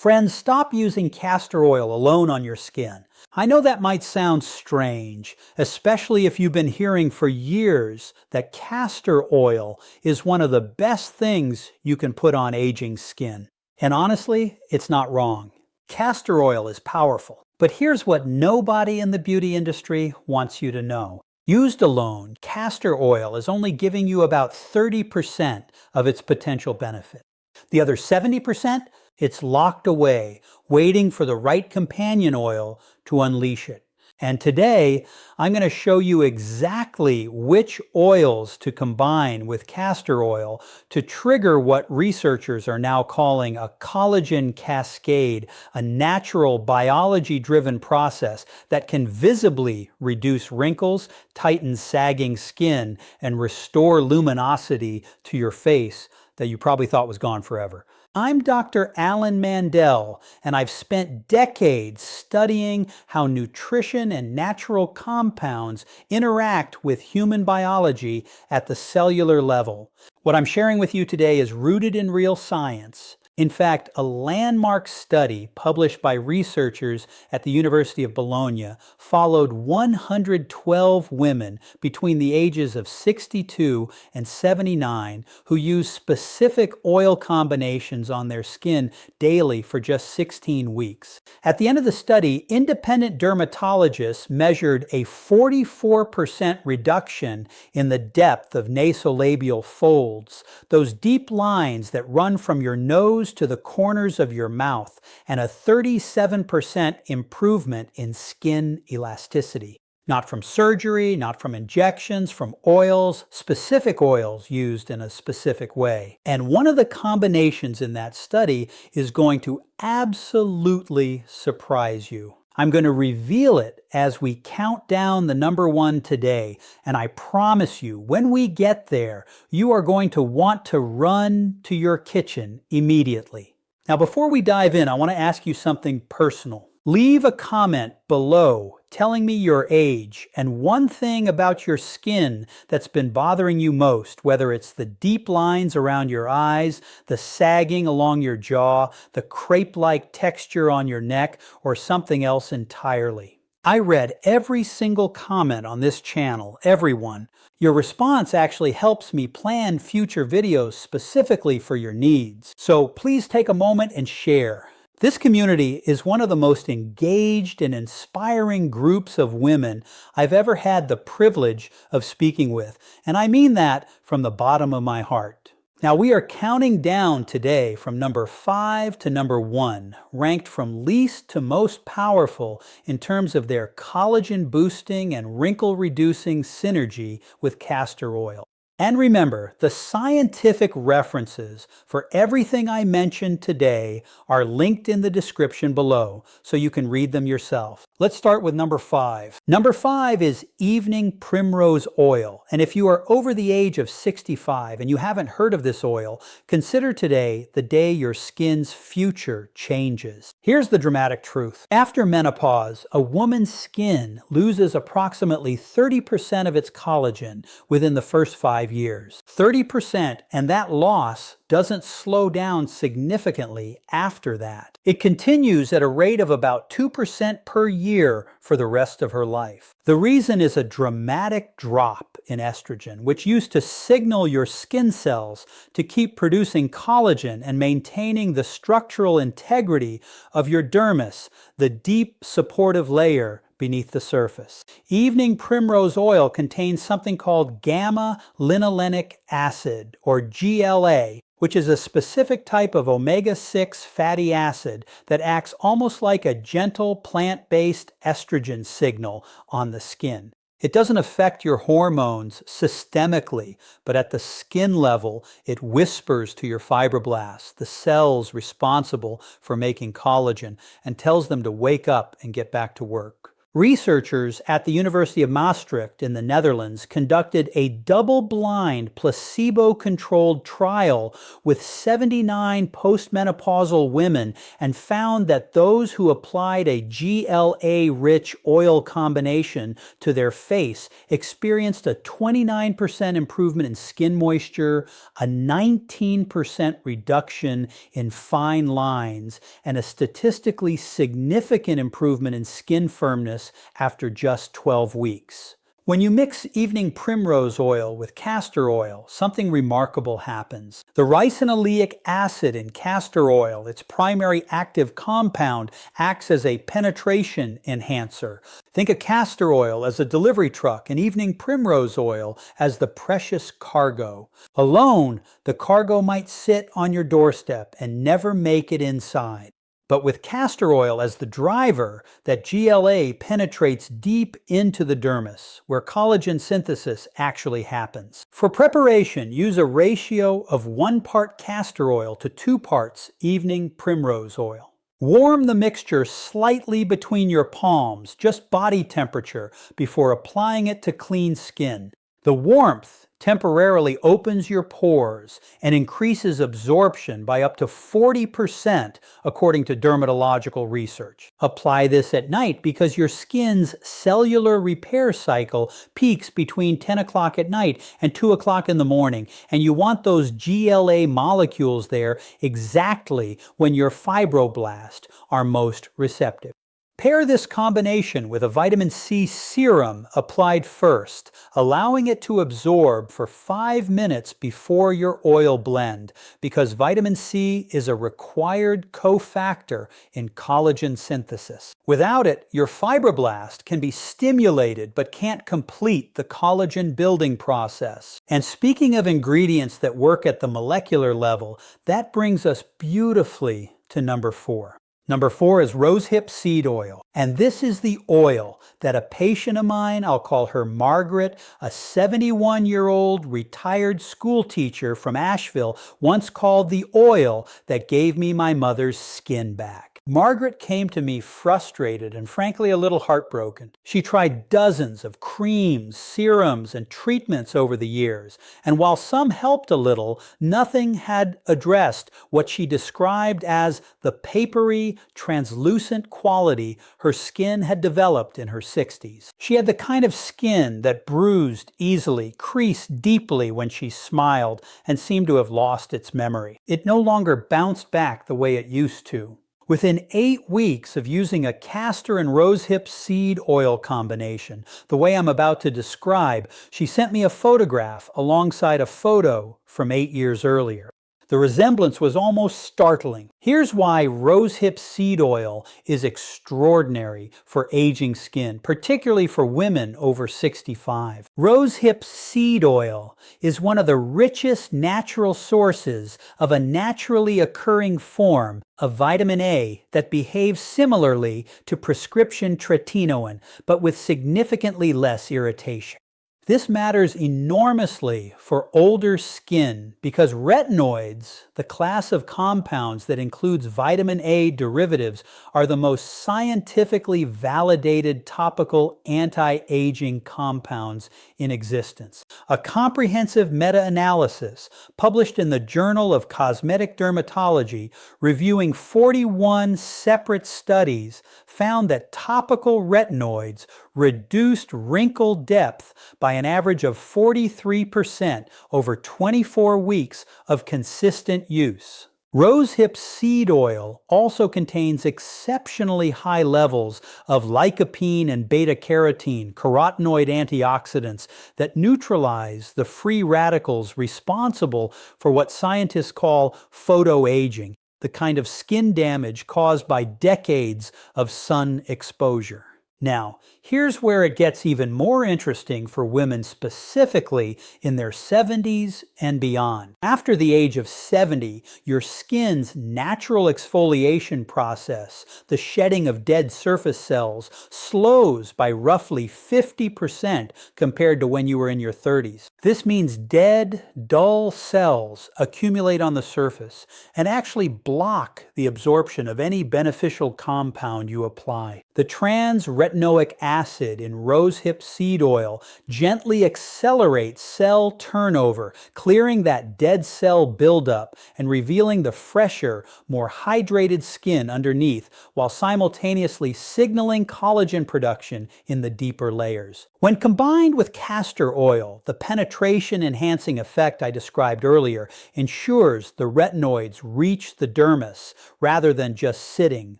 Friends, stop using castor oil alone on your skin. I know that might sound strange, especially if you've been hearing for years that castor oil is one of the best things you can put on aging skin. And honestly, it's not wrong. Castor oil is powerful, but here's what nobody in the beauty industry wants you to know. Used alone, castor oil is only giving you about 30% of its potential benefit. The other 70%, it's locked away, waiting for the right companion oil to unleash it. And today, I'm going to show you exactly which oils to combine with castor oil to trigger what researchers are now calling a collagen cascade, a natural biology-driven process that can visibly reduce wrinkles, tighten sagging skin, and restore luminosity to your face that you probably thought was gone forever. I'm Dr. Alan Mandell, and I've spent decades studying how nutrition and natural compounds interact with human biology at the cellular level. What I'm sharing with you today is rooted in real science. In fact, a landmark study published by researchers at the University of Bologna followed 112 women between the ages of 62 and 79 who used specific oil combinations on their skin daily for just 16 weeks. At the end of the study, independent dermatologists measured a 44% reduction in the depth of nasolabial folds, those deep lines that run from your nose to the corners of your mouth, and a 37% improvement in skin elasticity. Not from surgery, not from injections, from oils, specific oils used in a specific way. And one of the combinations in that study is going to absolutely surprise you. I'm going to reveal it as we count down the number one today, and I promise you, when we get there, you are going to want to run to your kitchen immediately. Now, before we dive in, I want to ask you something personal. Leave a comment below telling me your age and one thing about your skin that's been bothering you most, whether it's the deep lines around your eyes, the sagging along your jaw, the crepe-like texture on your neck, or something else entirely. I read every single comment on this channel, everyone. Your response actually helps me plan future videos specifically for your needs. So please take a moment and share. This community is one of the most engaged and inspiring groups of women I've ever had the privilege of speaking with, and I mean that from the bottom of my heart. Now, we are counting down today from number 5 to number 1, ranked from least to most powerful in terms of their collagen boosting and wrinkle reducing synergy with castor oil. And remember, the scientific references for everything I mentioned today are linked in the description below, so you can read them yourself. Let's start with number 5. Number 5 is evening primrose oil. And if you are over the age of 65 and you haven't heard of this oil, consider today the day your skin's future changes. Here's the dramatic truth. After menopause, a woman's skin loses approximately 30% of its collagen within the first 5 years. 30%, and that loss doesn't slow down significantly after that. It continues at a rate of about 2% per year for the rest of her life. The reason is a dramatic drop in estrogen, which used to signal your skin cells to keep producing collagen and maintaining the structural integrity of your dermis, the deep supportive layer beneath the surface. Evening primrose oil contains something called gamma-linolenic acid, or GLA, which is a specific type of omega-6 fatty acid that acts almost like a gentle plant-based estrogen signal on the skin. It doesn't affect your hormones systemically, but at the skin level, it whispers to your fibroblasts, the cells responsible for making collagen, and tells them to wake up and get back to work. Researchers at the University of Maastricht in the Netherlands conducted a double-blind, placebo-controlled trial with 79 postmenopausal women and found that those who applied a GLA-rich oil combination to their face experienced a 29% improvement in skin moisture, a 19% reduction in fine lines, and a statistically significant improvement in skin firmness after just 12 weeks. When you mix evening primrose oil with castor oil, something remarkable happens. The ricinoleic acid in castor oil, its primary active compound, acts as a penetration enhancer. Think of castor oil as a delivery truck and evening primrose oil as the precious cargo. Alone, the cargo might sit on your doorstep and never make it inside. But with castor oil as the driver, that GLA penetrates deep into the dermis, where collagen synthesis actually happens. For preparation, use a ratio of 1 part castor oil to 2 parts evening primrose oil. Warm the mixture slightly between your palms, just body temperature, before applying it to clean skin. The warmth temporarily opens your pores and increases absorption by up to 40% according to dermatological research. Apply this at night because your skin's cellular repair cycle peaks between 10 o'clock at night and 2 o'clock in the morning, and you want those GLA molecules there exactly when your fibroblasts are most receptive. Pair this combination with a vitamin C serum applied first, allowing it to absorb for 5 minutes before your oil blend, because vitamin C is a required cofactor in collagen synthesis. Without it, your fibroblast can be stimulated but can't complete the collagen building process. And speaking of ingredients that work at the molecular level, that brings us beautifully to number 4. Number 4 is rosehip seed oil. And this is the oil that a patient of mine, I'll call her Margaret, a 71-year-old retired school teacher from Asheville, once called the oil that gave me my mother's skin back. Margaret came to me frustrated and frankly a little heartbroken. She tried dozens of creams, serums, and treatments over the years, and while some helped a little, nothing had addressed what she described as the papery, translucent quality her skin had developed in her 60s. She had the kind of skin that bruised easily, creased deeply when she smiled, and seemed to have lost its memory. It no longer bounced back the way it used to. Within 8 weeks of using a castor and rosehip seed oil combination, the way I'm about to describe, she sent me a photograph alongside a photo from 8 years earlier. The resemblance was almost startling. Here's why rosehip seed oil is extraordinary for aging skin, particularly for women over 65. Rosehip seed oil is one of the richest natural sources of a naturally occurring form of vitamin A that behaves similarly to prescription tretinoin, but with significantly less irritation. This matters enormously for older skin because retinoids, the class of compounds that includes vitamin A derivatives, are the most scientifically validated topical anti-aging compounds in existence. A comprehensive meta-analysis published in the Journal of Cosmetic Dermatology reviewing 41 separate studies found that topical retinoids reduced wrinkle depth by an average of 43% over 24 weeks of consistent use. Rosehip seed oil also contains exceptionally high levels of lycopene and beta-carotene, carotenoid antioxidants that neutralize the free radicals responsible for what scientists call photoaging, the kind of skin damage caused by decades of sun exposure. Now, here's where it gets even more interesting for women specifically in their 70s and beyond. After the age of 70, your skin's natural exfoliation process, the shedding of dead surface cells, slows by roughly 50% compared to when you were in your 30s. This means dead, dull cells accumulate on the surface and actually block the absorption of any beneficial compound you apply. The trans-retinoic retinoic acid in rosehip seed oil gently accelerates cell turnover, clearing that dead cell buildup and revealing the fresher, more hydrated skin underneath, while simultaneously signaling collagen production in the deeper layers. When combined with castor oil, the penetration-enhancing effect I described earlier ensures the retinoids reach the dermis rather than just sitting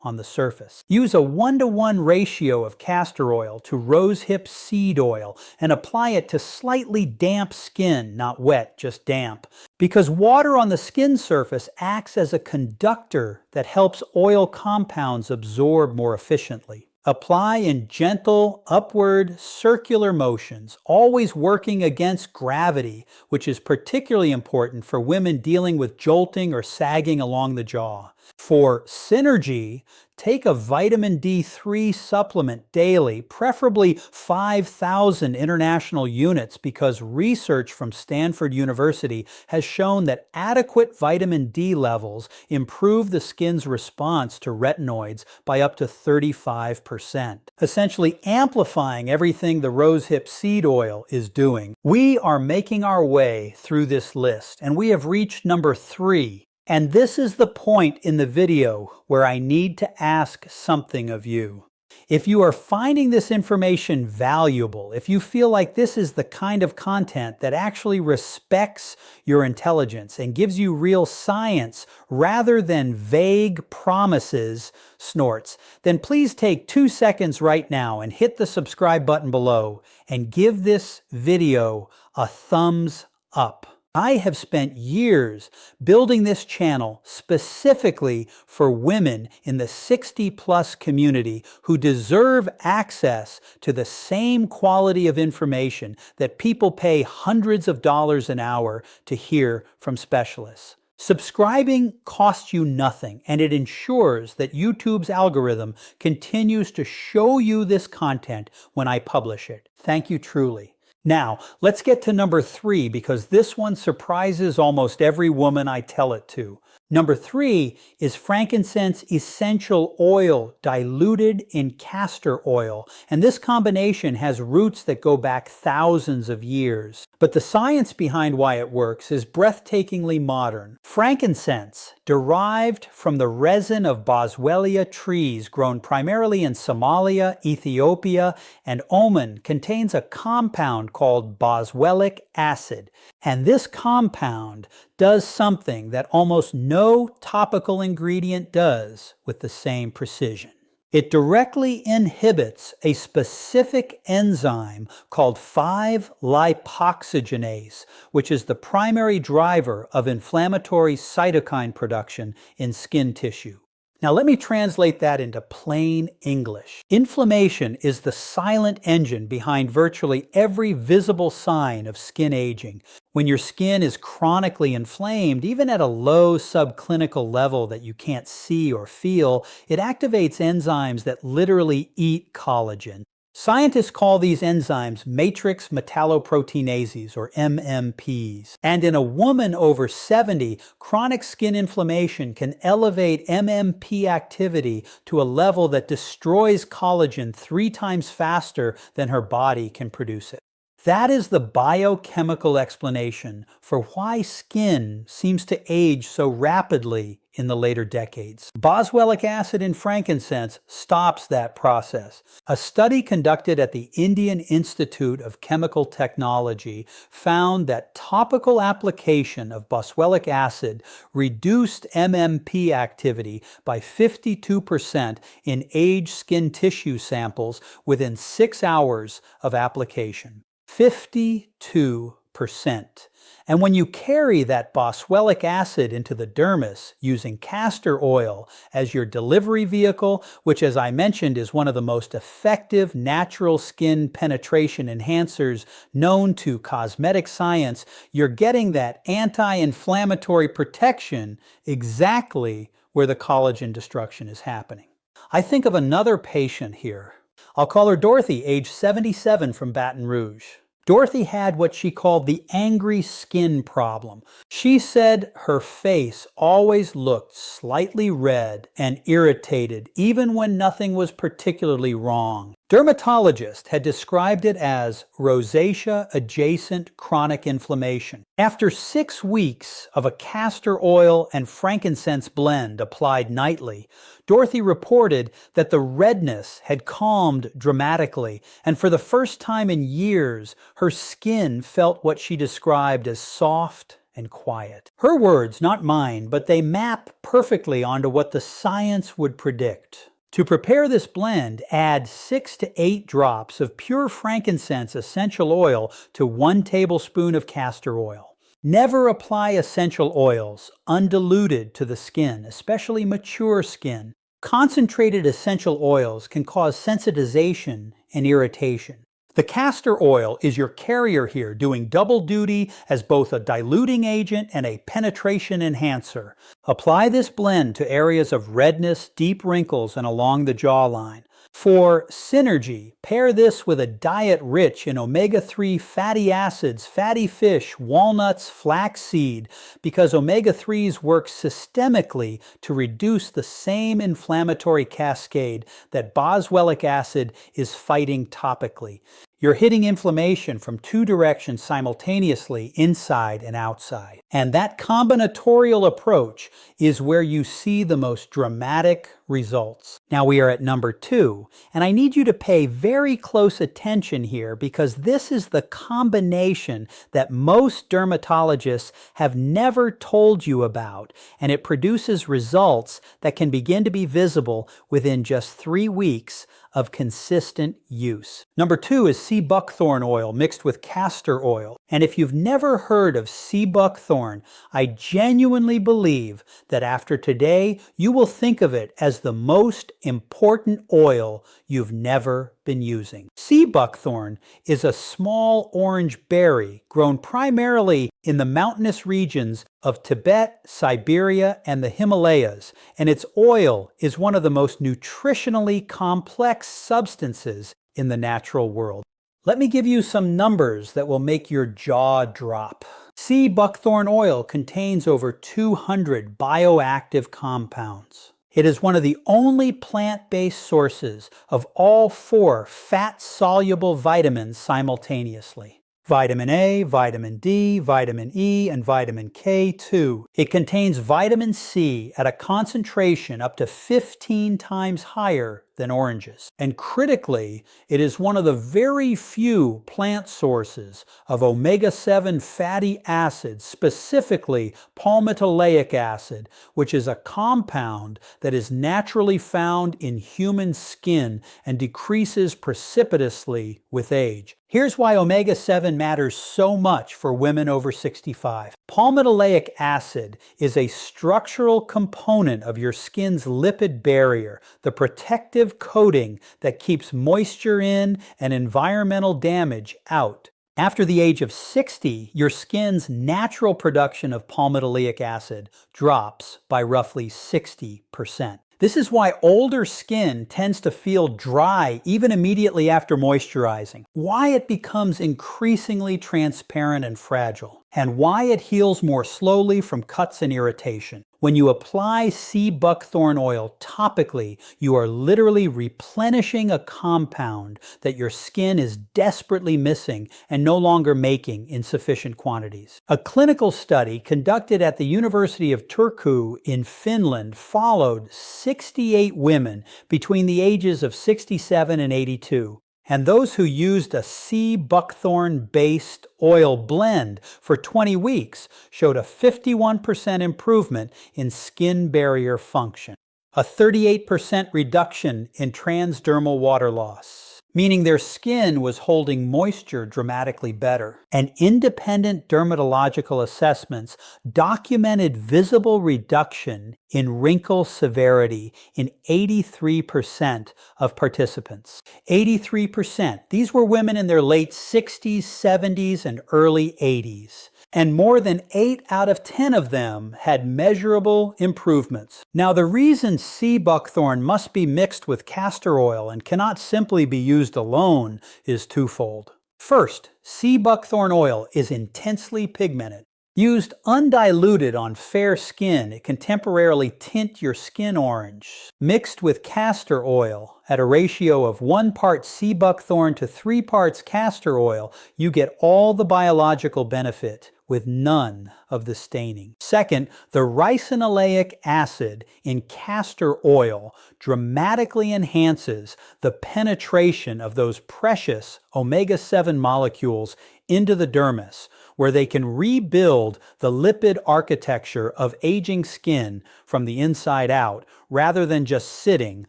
on the surface. Use a 1-to-1 ratio of castor oil to rosehip seed oil and apply it to slightly damp skin, not wet, just damp. Because water on the skin surface acts as a conductor that helps oil compounds absorb more efficiently. Apply in gentle, upward, circular motions, always working against gravity, which is particularly important for women dealing with jolting or sagging along the jaw. For synergy, take a vitamin D3 supplement daily, preferably 5,000 international units, because research from Stanford University has shown that adequate vitamin D levels improve the skin's response to retinoids by up to 35%, essentially amplifying everything the rosehip seed oil is doing. We are making our way through this list, and we have reached number 3. And this is the point in the video where I need to ask something of you. If you are finding this information valuable, if you feel like this is the kind of content that actually respects your intelligence and gives you real science rather than vague promises, snorts, then please take 2 seconds right now and hit the subscribe button below and give this video a thumbs up. I have spent years building this channel specifically for women in the 60+ community who deserve access to the same quality of information that people pay hundreds of dollars an hour to hear from specialists. Subscribing costs you nothing, and it ensures that YouTube's algorithm continues to show you this content when I publish it. Thank you truly. Now, let's get to number 3, because this one surprises almost every woman I tell it to. Number 3 is frankincense essential oil diluted in castor oil, and this combination has roots that go back thousands of years. But the science behind why it works is breathtakingly modern. Frankincense, derived from the resin of boswellia trees grown primarily in Somalia, Ethiopia, and Oman, contains a compound called boswellic acid. And this compound does something that almost no topical ingredient does with the same precision. It directly inhibits a specific enzyme called 5-lipoxygenase, which is the primary driver of inflammatory cytokine production in skin tissue. Now let me translate that into plain English. Inflammation is the silent engine behind virtually every visible sign of skin aging. When your skin is chronically inflamed, even at a low subclinical level that you can't see or feel, it activates enzymes that literally eat collagen. Scientists call these enzymes matrix metalloproteinases, or MMPs. And in a woman over 70, chronic skin inflammation can elevate MMP activity to a level that destroys collagen 3 times faster than her body can produce it. That is the biochemical explanation for why skin seems to age so rapidly in the later decades. Boswellic acid in frankincense stops that process. A study conducted at the Indian Institute of Chemical Technology found that topical application of boswellic acid reduced MMP activity by 52% in aged skin tissue samples within 6 hours of application. 52%. And when you carry that boswellic acid into the dermis using castor oil as your delivery vehicle, which, as I mentioned, is one of the most effective natural skin penetration enhancers known to cosmetic science, you're getting that anti-inflammatory protection exactly where the collagen destruction is happening. I think of another patient here. I'll call her Dorothy, age 77, from Baton Rouge. Dorothy had what she called the angry skin problem. She said her face always looked slightly red and irritated, even when nothing was particularly wrong. Dermatologists had described it as rosacea-adjacent chronic inflammation. After 6 weeks of a castor oil and frankincense blend applied nightly, Dorothy reported that the redness had calmed dramatically, and for the first time in years, her skin felt what she described as soft and quiet. Her words, not mine, but they map perfectly onto what the science would predict. To prepare this blend, add 6 to 8 drops of pure frankincense essential oil to 1 tablespoon of castor oil. Never apply essential oils undiluted to the skin, especially mature skin. Concentrated essential oils can cause sensitization and irritation. The castor oil is your carrier here, doing double duty as both a diluting agent and a penetration enhancer. Apply this blend to areas of redness, deep wrinkles, and along the jawline. For synergy, pair this with a diet rich in omega-3 fatty acids, fatty fish, walnuts, flaxseed, because omega-3s work systemically to reduce the same inflammatory cascade that boswellic acid is fighting topically. You're hitting inflammation from 2 directions simultaneously, inside and outside. And that combinatorial approach is where you see the most dramatic results. Now we are at number 2, and I need you to pay very close attention here because this is the combination that most dermatologists have never told you about, and it produces results that can begin to be visible within just 3 weeks of consistent use. Number 2 is sea buckthorn oil mixed with castor oil. And if you've never heard of sea buckthorn, I genuinely believe that after today, you will think of it as the most important oil you've never been using. Sea buckthorn is a small orange berry grown primarily in the mountainous regions of Tibet, Siberia, and the Himalayas, and its oil is one of the most nutritionally complex substances in the natural world. Let me give you some numbers that will make your jaw drop. Sea buckthorn oil contains over 200 bioactive compounds. It is one of the only plant-based sources of all 4 fat-soluble vitamins simultaneously. Vitamin A, vitamin D, vitamin E, and vitamin K2. It contains vitamin C at a concentration up to 15 times higher than oranges. And critically, it is one of the very few plant sources of omega-7 fatty acids, specifically palmitoleic acid, which is a compound that is naturally found in human skin and decreases precipitously with age. Here's why omega-7 matters so much for women over 65. Palmitoleic acid is a structural component of your skin's lipid barrier, the protective coating that keeps moisture in and environmental damage out. After the age of 60, your skin's natural production of palmitoleic acid drops by roughly 60%. This is why older skin tends to feel dry even immediately after moisturizing, why it becomes increasingly transparent and fragile, and why it heals more slowly from cuts and irritation. When you apply sea buckthorn oil topically, you are literally replenishing a compound that your skin is desperately missing and no longer making in sufficient quantities. A clinical study conducted at the University of Turku in Finland followed 68 women between the ages of 67 and 82. And those who used a sea buckthorn-based oil blend for 20 weeks showed a 51% improvement in skin barrier function, a 38% reduction in transdermal water loss, meaning their skin was holding moisture dramatically better. And independent dermatological assessments documented visible reduction in wrinkle severity in 83% of participants. 83%. These were women in their late 60s, 70s, and early 80s. And more than 8 out of 10 of them had measurable improvements. Now, the reason sea buckthorn must be mixed with castor oil and cannot simply be used alone is twofold. First, sea buckthorn oil is intensely pigmented. Used undiluted on fair skin, it can temporarily tint your skin orange. Mixed with castor oil at a ratio of 1 part sea buckthorn to 3 parts castor oil, you get all the biological benefit with none of the staining. Second, the ricinoleic acid in castor oil dramatically enhances the penetration of those precious omega-7 molecules into the dermis, where they can rebuild the lipid architecture of aging skin from the inside out rather than just sitting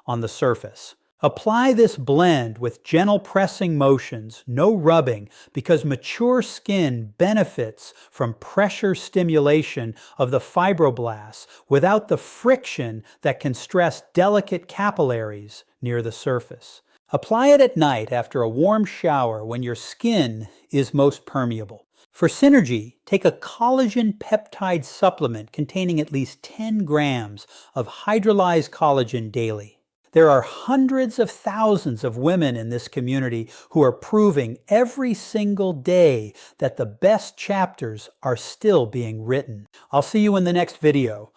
on the surface. Apply this blend with gentle pressing motions, no rubbing, because mature skin benefits from pressure stimulation of the fibroblasts without the friction that can stress delicate capillaries near the surface. Apply it at night after a warm shower when your skin is most permeable. For synergy, take a collagen peptide supplement containing at least 10 grams of hydrolyzed collagen daily. There are hundreds of thousands of women in this community who are proving every single day that the best chapters are still being written. I'll see you in the next video.